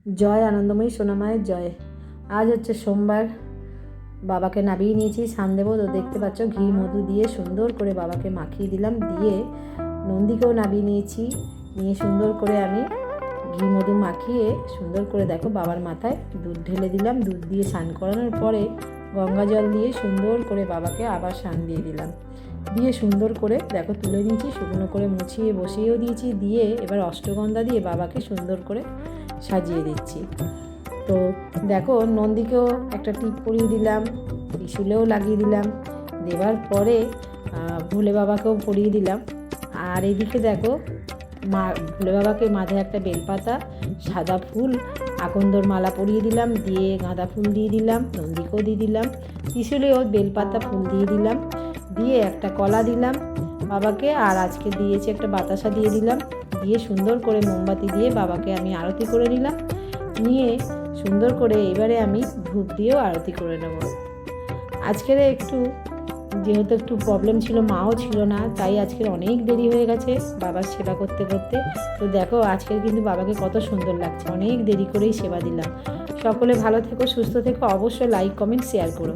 জয় আনন্দময়ী সোনামায়ের জয়। আজ হচ্ছে সোমবার, বাবাকে নামিয়ে নিয়েছি স্নান দেবো। তো দেখতে পাচ্ছ ঘি মধু দিয়ে সুন্দর করে বাবাকে মাখিয়ে দিলাম, দিয়ে নন্দীকেও নামিয়ে নিয়েছি। নিয়ে সুন্দর করে আমি ঘি মধু মাখিয়ে সুন্দর করে দেখো বাবার মাথায় দুধ ঢেলে দিলাম। দুধ দিয়ে স্নান করানোর পরে গঙ্গা জল দিয়ে সুন্দর করে বাবাকে আবার স্নান দিয়ে দিলাম। দিয়ে সুন্দর করে দেখো তুলে নিয়েছি, শুকনো করে মুছিয়ে বসিয়েও দিয়েছি। দিয়ে এবার অষ্টগন্ধা দিয়ে বাবাকে সুন্দর করে সাজিয়ে দিচ্ছি। তো দেখো নন্দীকেও একটা টিপ পরিয়ে দিলাম, ত্রিশূলেও লাগিয়ে দিলাম। দেওয়ার পরে ভোলে বাবাকেও পরিয়ে দিলাম। আর এদিকে দেখো ভোলে বাবাকে মাথায় একটা বেলপাতা, সাদা ফুল, আকন্দর মালা পরিয়ে দিলাম, দিয়ে গাঁদা ফুল দিয়ে দিলাম, নন্দীকেও দিয়ে দিলাম, ত্রিশূলেও বেলপাতা ফুল দিয়ে দিলাম, দিয়ে একটা কলা দিলাম বাবাকে। আর আজকে দিয়েছি একটা বাতাসা দিয়ে দিলাম। দিয়ে সুন্দর করে মোমবাতি দিয়ে বাবাকে আমি আরতি করে নিলাম। নিয়ে সুন্দর করে এবারে আমি ধূপ দিয়েও আরতি করে নেব। আজকের যেহেতু একটু প্রবলেম ছিল, মাও ছিল না, তাই আজকের অনেক দেরি হয়ে গেছে বাবার সেবা করতে করতে। তো দেখো আজকের কিন্তু বাবাকে কত সুন্দর লাগছে, অনেক দেরি করেই সেবা দিলাম। সকলে ভালো থেকো, সুস্থ থেকো, অবশ্যই লাইক কমেন্ট শেয়ার করো।